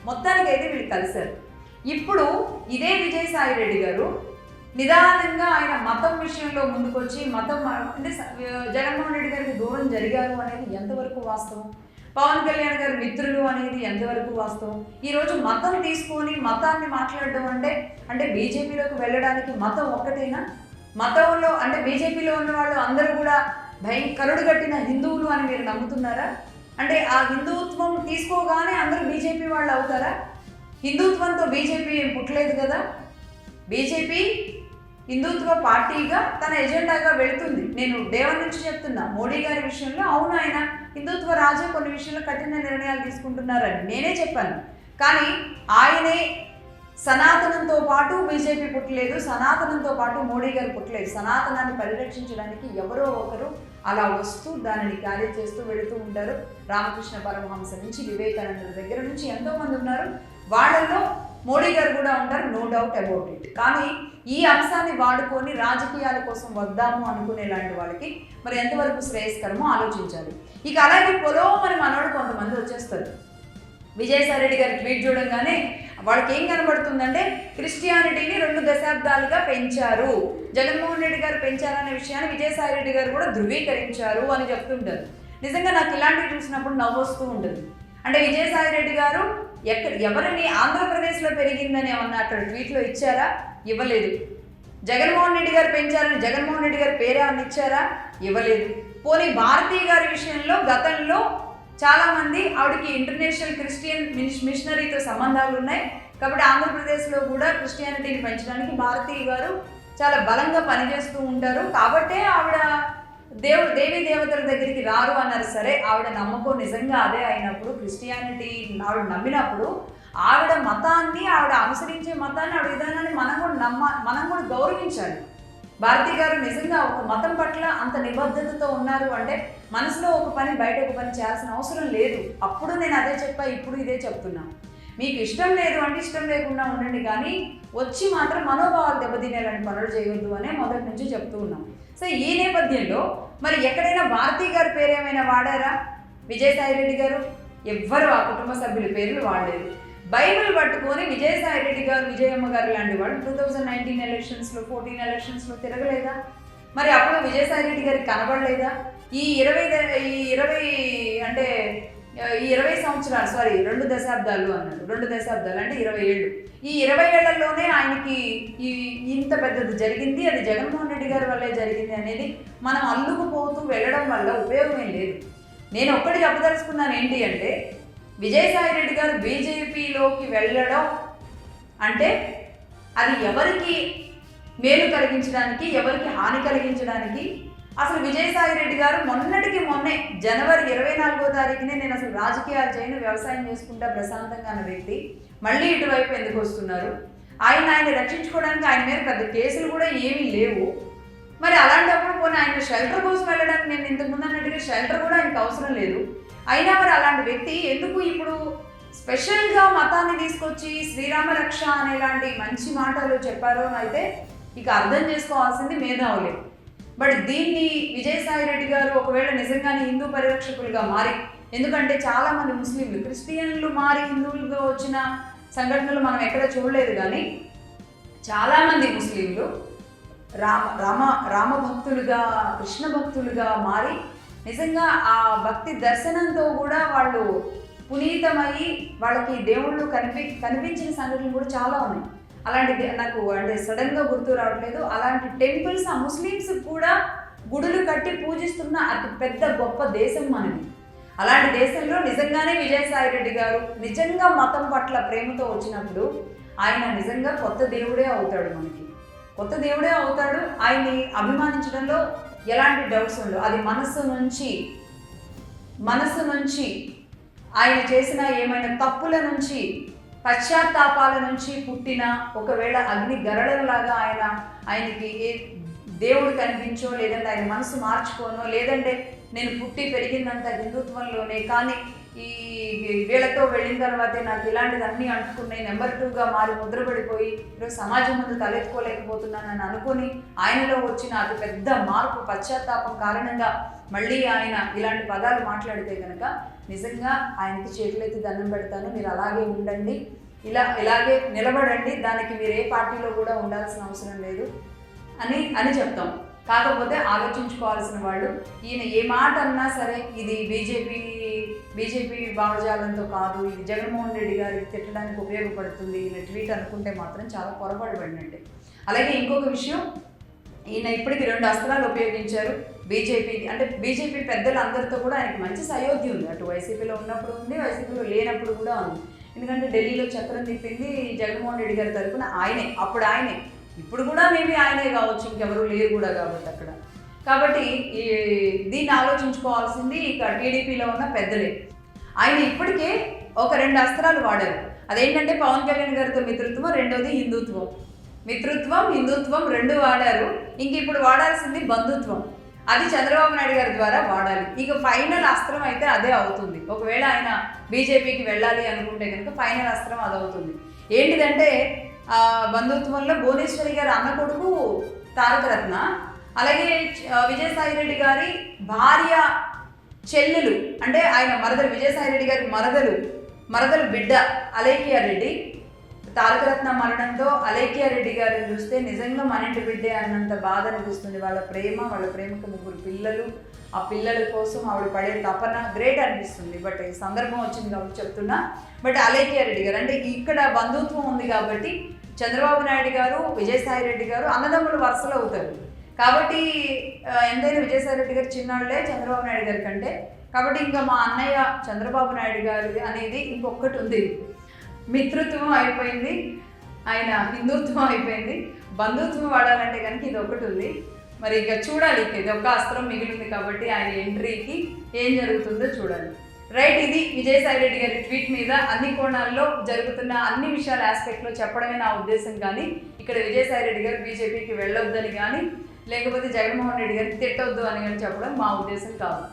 మొత్తానికి అయితే వీళ్ళు కలిశారు. ఇప్పుడు ఇదే విజయసాయి రెడ్డి గారు నిదానంగా ఆయన మతం విషయంలో ముందుకొచ్చి మతం అంటే జగన్మోహన్ రెడ్డి గారికి దూరం జరిగారు అనేది ఎంతవరకు వాస్తవం, పవన్ కళ్యాణ్ గారి మిత్రులు అనేది ఎంతవరకు వాస్తవం, ఈరోజు మతం తీసుకొని మతాన్ని మాట్లాడడం అంటే బీజేపీలోకి వెళ్ళడానికి మతం ఒక్కటేనా? మతంలో అంటే బీజేపీలో ఉన్న వాళ్ళు అందరూ కూడా కరుడు కట్టిన హిందువులు అని మీరు నమ్ముతున్నారా? అంటే ఆ హిందుత్వం తీసుకోగానే అందరూ బీజేపీ వాళ్ళు అవుతారా? హిందుత్వంతో బీజేపీ ఏం పుట్టలేదు కదా. బీజేపీ హిందుత్వ పార్టీగా తన ఎజెండాగా వెళుతుంది. నేను దేవన్ నుంచి చెప్తున్నా, మోడీ గారి విషయంలో అవును ఆయన హిందుత్వ రాజే కొన్ని విషయంలో కఠిన నిర్ణయాలు తీసుకుంటున్నారని నేనే చెప్పాను. కానీ ఆయనే సనాతనంతో పాటు బీజేపీ పుట్టలేదు, సనాతనంతో పాటు మోడీ గారు పుట్టలేదు. సనాతనాన్ని పరిరక్షించడానికి ఎవరో ఒకరు అలా వస్తూ దానిని క్యారీ చేస్తూ వెళుతూ ఉంటారు. రామకృష్ణ పరమహంస నుంచి వివేకానంద దగ్గర నుంచి ఎంతోమంది ఉన్నారు, వాళ్ళల్లో మోడీ గారు కూడా ఉంటారు, నో డౌట్ అబౌట్ ఇట్. కానీ ఈ అంశాన్ని వాడుకొని రాజకీయాల కోసం వద్దాము అనుకునేలాంటి వాళ్ళకి మరి ఎంతవరకు శ్రేయస్కరమో ఆలోచించాలి. ఇక అలాగే పొలోమని మనోడు కొంతమంది వచ్చేస్తారు. విజయసాయి రెడ్డి గారి ట్వీట్ చూడంగానే వాళ్ళకి ఏం కనబడుతుందంటే క్రిస్టియానిటీని 2 దశాబ్దాలుగా పెంచారు, జగన్మోహన్ రెడ్డి గారు పెంచారనే విషయాన్ని విజయసాయి రెడ్డి గారు కూడా ధృవీకరించారు అని చెప్తుంటారు. నిజంగా నాకు ఇలాంటివి చూసినప్పుడు నవ్వు వస్తూ ఉంటుంది. అంటే విజయసాయి రెడ్డి గారు ఎవరిని ఆంధ్రప్రదేశ్లో పెరిగిందని ఏమన్నా అక్కడ ట్వీట్లో ఇచ్చారా? ఇవ్వలేదు. జగన్మోహన్ రెడ్డి గారు పెంచారని జగన్మోహన్ రెడ్డి గారి పేరు ఏమన్నా ఇచ్చారా? ఇవ్వలేదు. పోనీ భారతీ గారి విషయంలో గతంలో చాలామంది ఆవిడకి ఇంటర్నేషనల్ క్రిస్టియన్ మిషనరీతో సంబంధాలు ఉన్నాయి కాబట్టి ఆంధ్రప్రదేశ్లో కూడా క్రిస్టియానిటీని పెంచడానికి భారతీ గారు చాలా బలంగా పనిచేస్తూ ఉంటారు కాబట్టే ఆవిడ దేవీ దేవతల దగ్గరికి రారు అన్నారు. సరే, ఆవిడ నమ్మకం నిజంగా అదే అయినప్పుడు, క్రిస్టియానిటీ ఆవిడ నమ్మినప్పుడు ఆవిడ మతాన్ని, ఆవిడ అనుసరించే మతాన్ని, ఆవిడ విధానాన్ని మనం కూడా గౌరవించాలి. భారతీ గారు నిజంగా ఒక మతం పట్ల అంత నిబద్ధతతో ఉన్నారు అంటే మనసులో ఒక పని బయట ఒక పని చేయాల్సిన అవసరం లేదు. అప్పుడు నేను అదే చెప్పా, ఇప్పుడు ఇదే చెప్తున్నా. మీకు ఇష్టం లేదు అంటే ఇష్టం లేకుండా ఉండండి, కానీ వచ్చి మాత్రం మనోభావాలు దెబ్బతినేలాంటి పనులు చేయొద్దు అనే మొదటి నుంచి చెప్తూ ఉన్నాం. సో ఈ నేపథ్యంలో మరి ఎక్కడైనా భారతీ గారి పేరు ఏమైనా వాడారా? విజయసాయి రెడ్డి గారు ఎవ్వరు ఆ కుటుంబ సభ్యుల పేర్లు వాడలేదు. బైబిల్ పట్టుకొని విజయసాయి రెడ్డి గారు, విజయమ్మ గారు లాంటి వాళ్ళు 2019 ఎలక్షన్స్లో 14 ఎలక్షన్స్లో తిరగలేదా? మరి అప్పుడు విజయసాయి రెడ్డి గారికి కనబడలేదా? ఈ 20 సంవత్సరాలు 2 దశాబ్దాలు అన్నారు. 2 దశాబ్దాలు అంటే 20 ఏళ్ళు. ఈ 20 ఏళ్లలోనే ఆయనకి ఇంత పెద్దది జరిగింది, అది జగన్మోహన్ రెడ్డి గారి వల్లే జరిగింది అనేది మనం అల్లుకుపోతూ వెళ్ళడం వల్ల ఉపయోగం ఏం లేదు. నేను ఒక్కటి చెప్పదలుచుకున్నాను ఏంటి అంటే, విజయసాయి రెడ్డి గారు బీజేపీలోకి వెళ్ళడం అంటే అది ఎవరికి మేలు కలిగించడానికి, ఎవరికి హాని కలిగించడానికి? అసలు విజయసాయి రెడ్డి గారు మొన్నే జనవరి 24వ తారీఖునే నేను అసలు రాజకీయాలు చేయను, వ్యవసాయం చేసుకుంటా ప్రశాంతంగా అన్న వ్యక్తి మళ్ళీ ఇటువైపు ఎందుకు వస్తున్నారు? ఆయన రక్షించుకోవడానికి ఆయన మీద పెద్ద కేసులు కూడా ఏమీ లేవు. మరి అలాంటప్పుడు పోనీ ఆయన షెల్టర్ కోసం వెళ్ళడానికి, నేను ఇంతకుముందు అన్నట్టుగా షెల్టర్ కూడా ఆయనకు అవసరం లేదు. అయినా మరి అలాంటి వ్యక్తి ఎందుకు ఇప్పుడు స్పెషల్గా మతాన్ని తీసుకొచ్చి శ్రీరామ రక్ష అనేలాంటి మంచి మాటలు చెప్పారో అయితే ఇక అర్థం చేసుకోవాల్సింది మేధావులే. బట్ దీన్ని విజయసాయి రెడ్డి గారు ఒకవేళ నిజంగానే హిందూ పరిరక్షకులుగా మారి, ఎందుకంటే చాలామంది ముస్లింలు క్రిస్టియన్లు మారి హిందువులుగా వచ్చిన సంఘటనలు మనం ఎక్కడ చూడలేదు, కానీ చాలామంది ముస్లింలు రామ భక్తులుగా, కృష్ణ భక్తులుగా మారి నిజంగా ఆ భక్తి దర్శనంతో కూడా వాళ్ళు పునీతమయ్యి వాళ్ళకి దేవుళ్ళు కనిపించిన సంఘటనలు కూడా చాలా ఉన్నాయి. అలాంటిది నాకు అంటే సడన్గా గుర్తు రావట్లేదు. అలాంటి టెంపుల్స్ ఆ ముస్లిమ్స్ కూడా గుడులు కట్టి పూజిస్తున్న అతి పెద్ద గొప్ప దేశం మనది. అలాంటి దేశంలో నిజంగానే విజయసాయి రెడ్డి గారు నిజంగా మతం పట్ల ప్రేమతో వచ్చినప్పుడు ఆయన నిజంగా కొత్త దేవుడే అవుతాడు, మనకి కొత్త దేవుడే అవుతాడు. ఆయన్ని అభిమానించడంలో ఎలాంటి డౌట్స్ ఉండవు. అది మనస్సు నుంచి ఆయన చేసిన ఏమైనా తప్పుల నుంచి, పశ్చాత్తాపాల నుంచి పుట్టిన ఒకవేళ అగ్ని గరళంలాగా ఆయనకి దేవుడు కనిపించో, లేదంటే ఆయన మనసు మార్చుకోనో, లేదంటే నేను పుట్టి పెరిగిందంతా హిందుత్వంలోనే కానీ ఈ వీళ్ళతో వెళ్ళిన తర్వాతే నాకు ఇలాంటిదన్నీ అంటుకున్నాయి, నెంబర్ 2గా మారి ముద్రపడిపోయి ఈరోజు సమాజం ముందు తలెత్తుకోలేకపోతున్నానని అనుకుని ఆయనలో వచ్చిన అతి పెద్ద మార్పు, పశ్చాత్తాపం కారణంగా మళ్ళీ ఆయన ఇలాంటి పదాలు మాట్లాడితే కనుక నిజంగా ఆయనకి చేతులెత్తి దండం పెడతాను. మీరు అలాగే ఉండండి, ఇలాగే నిలబడండి, దానికి మీరు ఏ పార్టీలో కూడా ఉండాల్సిన అవసరం లేదు అని చెప్తాం. కాకపోతే ఆలోచించుకోవాల్సిన వాళ్ళు, ఈయన ఏ మాట అన్నా సరే ఇది బీజేపీ భావజాలంతో కాదు, ఇది జగన్మోహన్ రెడ్డి గారికి తిట్టడానికి ఉపయోగపడుతుంది ఈయన ట్వీట్ అనుకుంటే మాత్రం చాలా పొరపాటు పడినట్టే. అలాగే ఇంకొక విషయం, ఈయన ఇప్పటికి 2 అస్త్రాలు ఉపయోగించారు బీజేపీ పెద్దలందరితో కూడా ఆయనకి మంచి సయోధ్య ఉంది. అటు వైసీపీలో ఉన్నప్పుడు ఉంది, వైసీపీలో లేనప్పుడు కూడా ఉంది. ఎందుకంటే ఢిల్లీలో చక్రం తిప్పింది జగన్మోహన్ రెడ్డి గారి తరఫున ఆయనే, అప్పుడు ఆయనే, ఇప్పుడు కూడా మేబీ ఆయనే కావచ్చు, ఇంకెవరు లేరు కూడా కాబట్టి అక్కడ. కాబట్టి దీన్ని ఆలోచించుకోవాల్సింది ఇక టీడీపీలో ఉన్న పెద్దలే. ఆయన ఇప్పటికే ఒక 2 అస్త్రాలు వాడారు. అదేంటంటే పవన్ కళ్యాణ్ గారితో మిత్రత్వం, రెండోది హిందుత్వం 2 వాడారు. ఇంక ఇప్పుడు వాడాల్సింది బంధుత్వం. అది చంద్రబాబు నాయుడు గారి ద్వారా వాడాలి. ఇక ఫైనల్ అస్త్రం అయితే అదే అవుతుంది. ఒకవేళ ఆయన బీజేపీకి వెళ్ళాలి అనుకుంటే కనుక ఫైనల్ అస్త్రం అది అవుతుంది. ఏంటిదంటే బంధుత్వంలో భువనేశ్వరి గారి అన్న కొడుకు తారకరత్న, అలాగే విజయసాయిరెడ్డి గారి భార్య చెల్లెలు, అంటే ఆయన మరదలు, విజయసాయిరెడ్డి గారి మరదలు బిడ్డ అలేఖ్యా రెడ్డి. తారకరత్న మరణంతో అలేఖ్యా రెడ్డి గారిని చూస్తే నిజంగా మన ఇంటి బిడ్డే అన్నంత బాధ అనిపిస్తుంది. వాళ్ళ ప్రేమకు 3 పిల్లలు, ఆ పిల్లల కోసం ఆవిడ పడే తపన గ్రేట్ అనిపిస్తుంది. బట్ ఈ సందర్భం వచ్చింది కాబట్టి చెప్తున్నా. బట్ అలేఖ్యా రెడ్డి గారు అంటే ఇక్కడ బంధుత్వం ఉంది కాబట్టి చంద్రబాబు నాయుడు గారు, విజయసాయిరెడ్డి గారు అన్నదమ్ములు వరుసలు అవుతారు. కాబట్టి ఎంతైనా విజయసాయిరెడ్డి గారు చిన్నాళ్ళే చంద్రబాబు నాయుడు గారి కంటే. కాబట్టి ఇంకా మా అన్నయ్య చంద్రబాబు నాయుడు గారు అనేది ఇంకొకటి ఉంది. మిత్రత్వం అయిపోయింది, ఆయన హిందుత్వం అయిపోయింది, బంధుత్వం వాడాలంటే కనుక ఇది ఒకటి ఉంది. మరి ఇక చూడాలి, ఇది ఒక అస్త్రం మిగిలింది కాబట్టి ఆయన ఎంట్రీకి ఏం జరుగుతుందో చూడాలి. రైట్, ఇది విజయసాయిరెడ్డి గారి ట్వీట్ మీద అన్ని కోణాల్లో జరుగుతున్న అన్ని విషయాల ఆస్పెక్ట్లో చెప్పడమే నా ఉద్దేశం. కానీ ఇక్కడ విజయసాయిరెడ్డి గారు బీజేపీకి వెళ్ళొద్దని కానీ, లేకపోతే జగన్మోహన్ రెడ్డి గారికి తిట్టొద్దు అని కానీ చెప్పడం మా ఉద్దేశం కాదు.